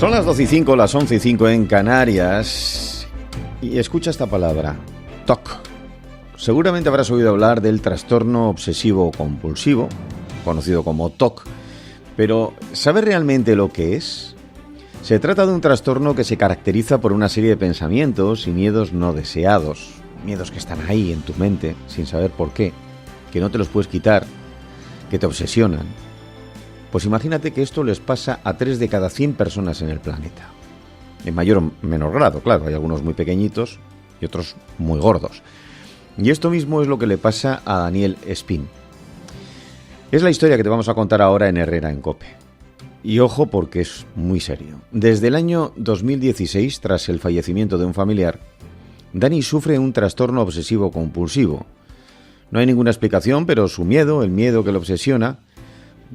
Son las 12:05, las 11:05 en Canarias. Y escucha esta palabra, TOC. Seguramente habrás oído hablar del trastorno obsesivo compulsivo, conocido como TOC. Pero, ¿sabes realmente lo que es? Se trata de un trastorno que se caracteriza por una serie de pensamientos y miedos no deseados. Miedos que están ahí en tu mente, sin saber por qué, que no te los puedes quitar, que te obsesionan. Pues imagínate que esto les pasa a 3 de cada 100 personas en el planeta. En mayor o menor grado, claro, hay algunos muy pequeñitos y otros muy gordos. Y esto mismo es lo que le pasa a Daniel Espín. Es la historia que te vamos a contar ahora en Herrera en COPE. Y ojo porque es muy serio. Desde el año 2016, tras el fallecimiento de un familiar, Dani sufre un trastorno obsesivo compulsivo. No hay ninguna explicación, pero su miedo, el miedo que lo obsesiona,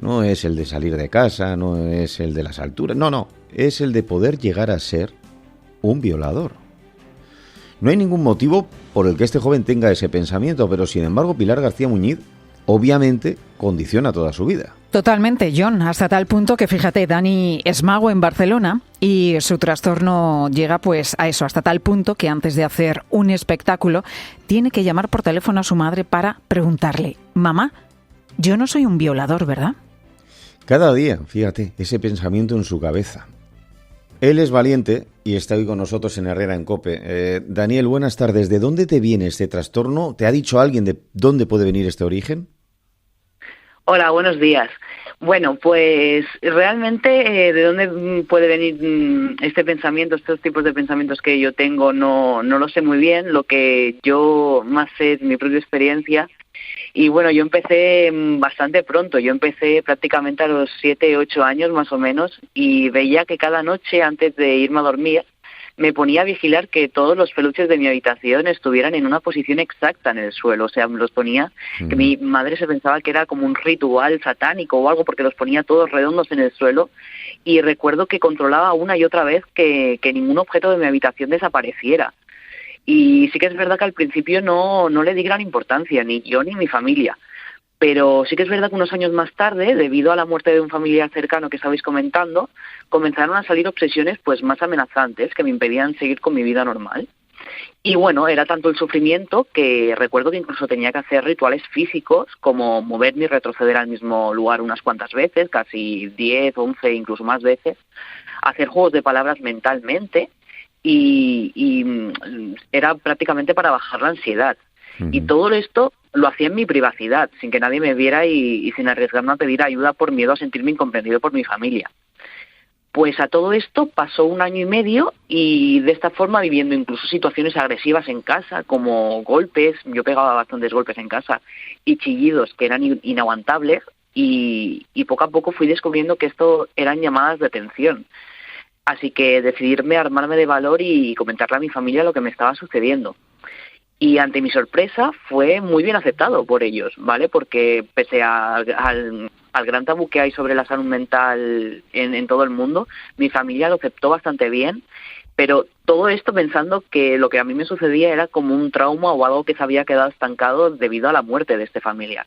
no es el de salir de casa, no es el de las alturas, no, es el de poder llegar a ser un violador. No hay ningún motivo por el que este joven tenga ese pensamiento, pero sin embargo Pilar García Muñiz obviamente condiciona toda su vida. Totalmente, John, hasta tal punto que fíjate, Dani es mago en Barcelona y su trastorno llega pues a eso, hasta tal punto que antes de hacer un espectáculo tiene que llamar por teléfono a su madre para preguntarle: mamá, yo no soy un violador, ¿verdad? Cada día, fíjate, ese pensamiento en su cabeza. Él es valiente y está hoy con nosotros en Herrera en COPE. Daniel, buenas tardes. ¿De dónde te viene este trastorno? ¿Te ha dicho alguien de dónde puede venir este origen? Hola, buenos días. Bueno, pues realmente de dónde puede venir este pensamiento, estos tipos de pensamientos que yo tengo, no lo sé muy bien. Lo que yo más sé es mi propia experiencia. Y bueno, yo empecé bastante pronto, yo empecé prácticamente a los 7, 8 años más o menos, y veía que cada noche antes de irme a dormir me ponía a vigilar que todos los peluches de mi habitación estuvieran en una posición exacta en el suelo. O sea, los ponía, que mi madre se pensaba que era como un ritual satánico o algo, porque los ponía todos redondos en el suelo, y recuerdo que controlaba una y otra vez que ningún objeto de mi habitación desapareciera. Y sí que es verdad que al principio no le di gran importancia, ni yo ni mi familia. Pero sí que es verdad que unos años más tarde, debido a la muerte de un familiar cercano que estabais comentando, comenzaron a salir obsesiones pues más amenazantes que me impedían seguir con mi vida normal. Y bueno, era tanto el sufrimiento que recuerdo que incluso tenía que hacer rituales físicos, como moverme y retroceder al mismo lugar unas cuantas veces, casi 10, 11, incluso más veces, hacer juegos de palabras mentalmente, y era prácticamente para bajar la ansiedad. Y todo esto lo hacía en mi privacidad, sin que nadie me viera y sin arriesgarme a pedir ayuda por miedo a sentirme incomprendido por mi familia. Pues a todo esto pasó 1 año y medio, y de esta forma viviendo incluso situaciones agresivas en casa, como golpes, yo pegaba bastantes golpes en casa, y chillidos que eran inaguantables, y poco a poco fui descubriendo que esto eran llamadas de atención. Así que decidí armarme de valor y comentarle a mi familia lo que me estaba sucediendo. Y ante mi sorpresa fue muy bien aceptado por ellos, ¿vale? Porque pese al gran tabú que hay sobre la salud mental en todo el mundo, mi familia lo aceptó bastante bien, pero todo esto pensando que lo que a mí me sucedía era como un trauma o algo que se había quedado estancado debido a la muerte de este familiar.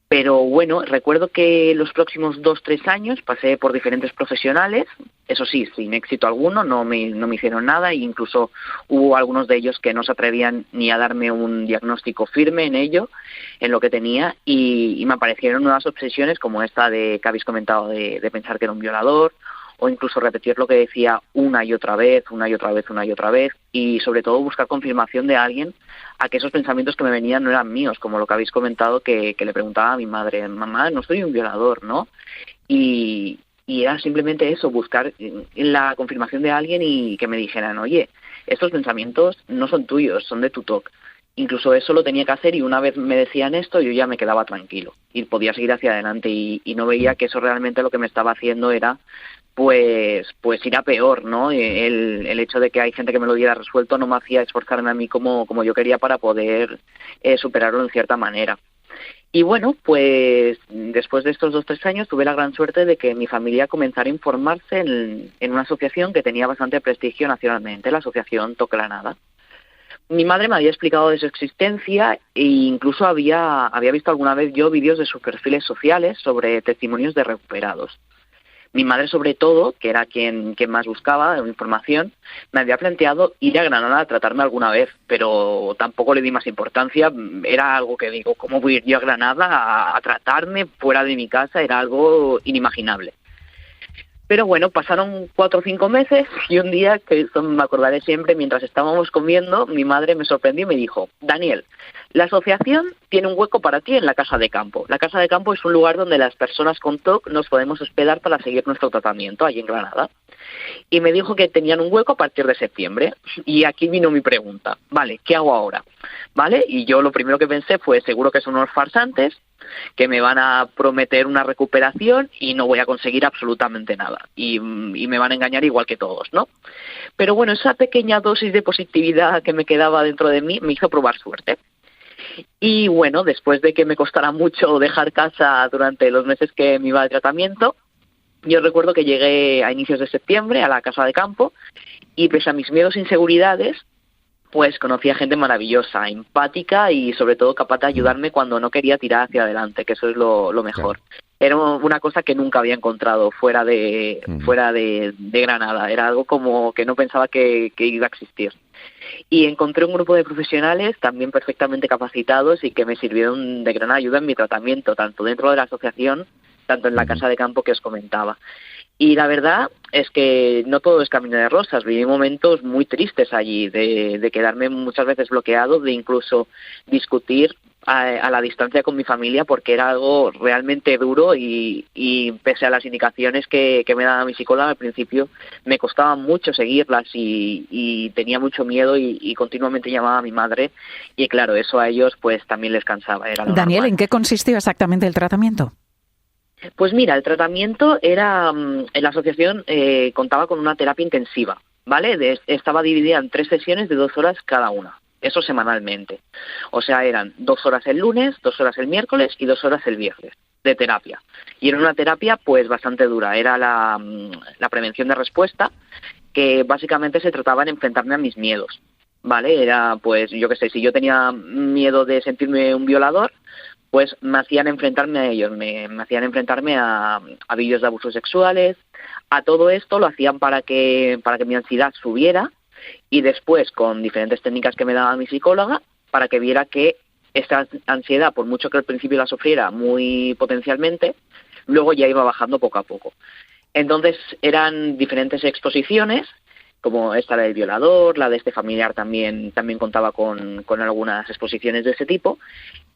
Pero bueno, recuerdo que los próximos 2, 3 años pasé por diferentes profesionales, eso sí, sin éxito alguno, no me hicieron nada, e incluso hubo algunos de ellos que no se atrevían ni a darme un diagnóstico firme en ello, en lo que tenía, y me aparecieron nuevas obsesiones como esta que habéis comentado de pensar que era un violador, o incluso repetir lo que decía una y otra vez, y sobre todo buscar confirmación de alguien a que esos pensamientos que me venían no eran míos, como lo que habéis comentado, que le preguntaba a mi madre: mamá, no soy un violador, ¿no? Y era simplemente eso, buscar la confirmación de alguien y que me dijeran: oye, estos pensamientos no son tuyos, son de tu TOC. Incluso eso lo tenía que hacer, y una vez me decían esto yo ya me quedaba tranquilo y podía seguir hacia adelante, y no veía que eso realmente lo que me estaba haciendo era pues ir a peor, ¿no? El hecho de que hay gente que me lo diera resuelto no me hacía esforzarme a mí como yo quería para poder superarlo en cierta manera. Y bueno, pues después de estos 2, 3 años tuve la gran suerte de que mi familia comenzara a informarse en una asociación que tenía bastante prestigio nacionalmente, la Asociación TOC Granada. Mi madre me había explicado de su existencia e incluso había visto alguna vez yo vídeos de sus perfiles sociales sobre testimonios de recuperados. Mi madre, sobre todo, que era quien más buscaba información, me había planteado ir a Granada a tratarme alguna vez, pero tampoco le di más importancia. Era algo que digo, ¿cómo voy a ir yo a Granada a tratarme fuera de mi casa? Era algo inimaginable. Pero bueno, pasaron 4 o 5 meses y un día, que eso me acordaré siempre, mientras estábamos comiendo, mi madre me sorprendió y me dijo: Daniel, la asociación tiene un hueco para ti en la Casa de Campo. La Casa de Campo es un lugar donde las personas con TOC nos podemos hospedar para seguir nuestro tratamiento allí en Granada. Y me dijo que tenían un hueco a partir de septiembre. Y aquí vino mi pregunta. Vale, ¿qué hago ahora? ¿Vale? Y yo lo primero que pensé fue, seguro que son unos farsantes, que me van a prometer una recuperación y no voy a conseguir absolutamente nada. Y me van a engañar igual que todos, ¿no? Pero bueno, esa pequeña dosis de positividad que me quedaba dentro de mí me hizo probar suerte. Y bueno, después de que me costara mucho dejar casa durante los meses que me iba de tratamiento, yo recuerdo que llegué a inicios de septiembre a la Casa de Campo y, pese a mis miedos e inseguridades, pues conocí a gente maravillosa, empática y sobre todo capaz de ayudarme cuando no quería tirar hacia adelante, que eso es lo mejor. Claro. Era una cosa que nunca había encontrado fuera de Granada. Era algo como que no pensaba que iba a existir. Y encontré un grupo de profesionales también perfectamente capacitados y que me sirvieron de gran ayuda en mi tratamiento, tanto dentro de la asociación, tanto en la Casa de Campo que os comentaba. Y la verdad es que no todo es camino de rosas. Viví momentos muy tristes allí, de quedarme muchas veces bloqueado, de incluso discutir a la distancia con mi familia, porque era algo realmente duro y pese a las indicaciones que me daba mi psicóloga al principio, me costaba mucho seguirlas y tenía mucho miedo y continuamente llamaba a mi madre y claro, eso a ellos pues también les cansaba. Era lo Daniel, normal. ¿en qué consistió exactamente el tratamiento? Pues mira, el tratamiento era, en la asociación contaba con una terapia intensiva, ¿vale? Estaba dividida en 3 sesiones de 2 horas cada una, eso semanalmente. O sea, eran 2 horas el lunes, 2 horas el miércoles y 2 horas el viernes de terapia. Y era una terapia pues bastante dura, era la prevención de respuesta, que básicamente se trataba en enfrentarme a mis miedos, ¿vale? Era pues, yo qué sé, si yo tenía miedo de sentirme un violador, pues me hacían enfrentarme a ellos, me hacían enfrentarme a vídeos de abusos sexuales. A todo esto lo hacían para que mi ansiedad subiera y después, con diferentes técnicas que me daba mi psicóloga, para que viera que esta ansiedad, por mucho que al principio la sufriera muy potencialmente, luego ya iba bajando poco a poco. Entonces eran diferentes exposiciones, como esta del violador, la de este familiar también contaba con algunas exposiciones de ese tipo.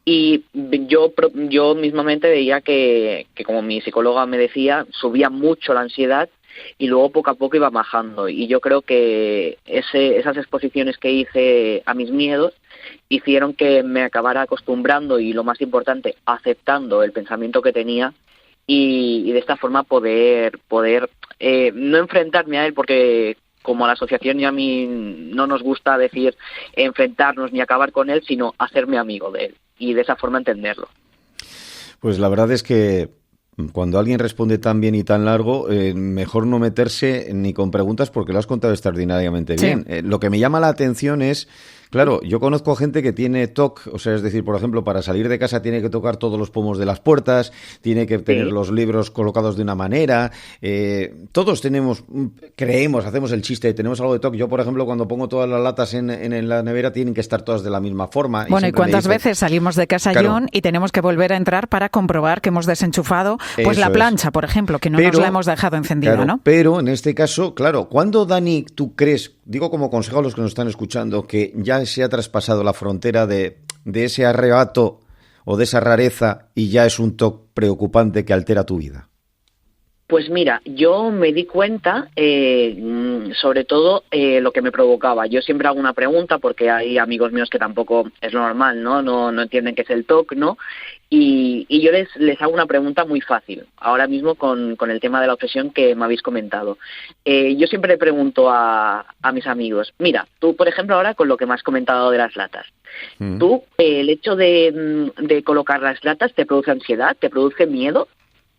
Y yo mismamente veía que, como mi psicóloga me decía, subía mucho la ansiedad y luego poco a poco iba bajando. Y yo creo que esas exposiciones que hice a mis miedos hicieron que me acabara acostumbrando y, lo más importante, aceptando el pensamiento que tenía y de esta forma poder no enfrentarme a él, porque como a la asociación y a mí no nos gusta decir enfrentarnos ni acabar con él, sino hacerme amigo de él y de esa forma entenderlo. Pues la verdad es que cuando alguien responde tan bien y tan largo, mejor no meterse ni con preguntas porque lo has contado extraordinariamente bien. Sí. Lo que me llama la atención es, claro, yo conozco gente que tiene TOC, o sea, es decir, por ejemplo, para salir de casa tiene que tocar todos los pomos de las puertas, tiene que tener los libros colocados de una manera. Todos creemos, hacemos el chiste, tenemos algo de TOC. Yo, por ejemplo, cuando pongo todas las latas en la nevera, tienen que estar todas de la misma forma. Bueno, ¿y cuántas veces salimos de casa, claro, John, y tenemos que volver a entrar para comprobar que hemos desenchufado pues la plancha, por ejemplo, que no nos la hemos dejado encendida, claro, ¿no? Pero en este caso, claro, ¿cuándo, Dani, tú crees, digo como consejo a los que nos están escuchando, que ya se ha traspasado la frontera de ese arrebato o de esa rareza y ya es un TOC preocupante que altera tu vida? Pues mira, yo me di cuenta, sobre todo, lo que me provocaba. Yo siempre hago una pregunta porque hay amigos míos que tampoco es lo normal, ¿no? No entienden qué es el TOC, ¿no? Y yo les hago una pregunta muy fácil, ahora mismo con el tema de la obsesión que me habéis comentado. Yo siempre le pregunto a mis amigos, mira, tú, por ejemplo, ahora con lo que me has comentado de las latas, ¿tú, el hecho de colocar las latas te produce ansiedad, te produce miedo?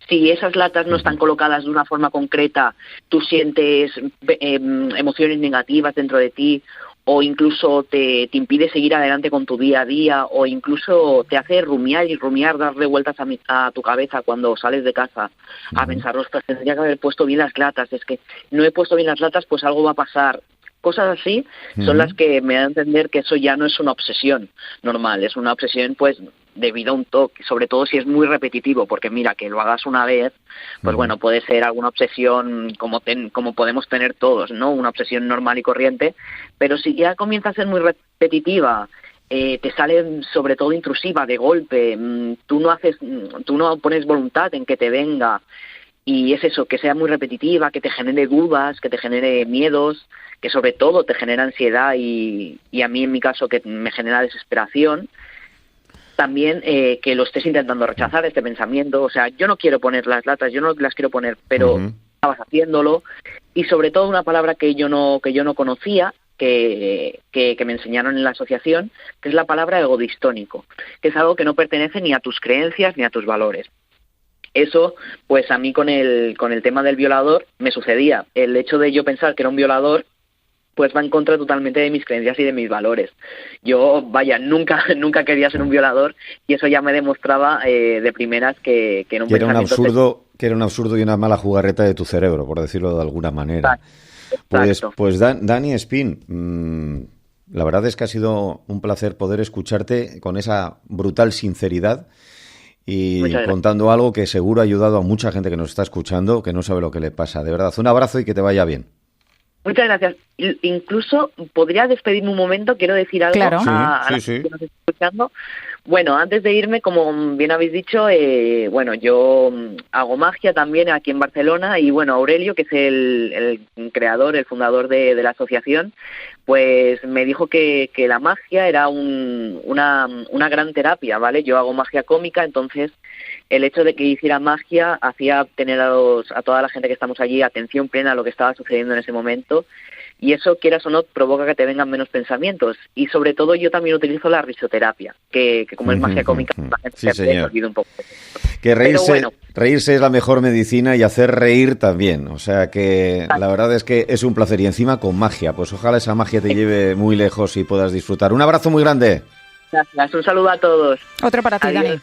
Si esas latas no están colocadas de una forma concreta, tú sientes emociones negativas dentro de ti o incluso te impide seguir adelante con tu día a día, o incluso te hace rumiar, darle vueltas a tu cabeza cuando sales de casa, a pensar, ostras, tendría que haber puesto bien las latas, es que no he puesto bien las latas, pues algo va a pasar. Cosas así son las que me dan a entender que eso ya no es una obsesión normal, es una obsesión pues debido a un toque, sobre todo si es muy repetitivo, porque mira, que lo hagas una vez, pues bueno, puede ser alguna obsesión como podemos tener todos, ¿no? Una obsesión normal y corriente, pero si ya comienza a ser muy repetitiva, te sale sobre todo intrusiva, de golpe, tú no pones voluntad en que te venga, y es eso, que sea muy repetitiva, que te genere dudas, que te genere miedos, que sobre todo te genera ansiedad y a mí en mi caso que me genera desesperación. También que lo estés intentando rechazar, este pensamiento. O sea, yo no quiero poner las latas, yo no las quiero poner, pero estabas haciéndolo. Y sobre todo una palabra que yo no conocía, que me enseñaron en la asociación, que es la palabra egodistónico, que es algo que no pertenece ni a tus creencias ni a tus valores. Eso, pues a mí con el tema del violador me sucedía. El hecho de yo pensar que era un violador, pues va en contra totalmente de mis creencias y de mis valores. Yo, nunca quería ser un violador, y eso ya me demostraba de primeras que era un pensamiento... Que era un absurdo y una mala jugarreta de tu cerebro, por decirlo de alguna manera. Exacto. Pues Dani Espín, la verdad es que ha sido un placer poder escucharte con esa brutal sinceridad y contando algo que seguro ha ayudado a mucha gente que nos está escuchando, que no sabe lo que le pasa. De verdad, un abrazo y que te vaya bien. Muchas gracias. Incluso podría despedirme un momento, quiero decir algo claro. a la gente que nos está escuchando. Bueno, antes de irme, como bien habéis dicho, yo hago magia también aquí en Barcelona, y bueno, Aurelio, que es el creador, el fundador de la asociación, pues me dijo que la magia era una gran terapia, ¿vale? Yo hago magia cómica, entonces el hecho de que hiciera magia hacía tener a toda la gente que estamos allí atención plena a lo que estaba sucediendo en ese momento, y eso, quieras o no, provoca que te vengan menos pensamientos. Y sobre todo yo también utilizo la risoterapia, que como es magia cómica, la gente se olvida un poco. Que reírse es la mejor medicina, y hacer reír también. O sea que la verdad es que es un placer, y encima con magia. Pues ojalá esa magia te lleve muy lejos y puedas disfrutar. Un abrazo muy grande. Gracias, un saludo a todos. Otro para ti, Adiós. Dani.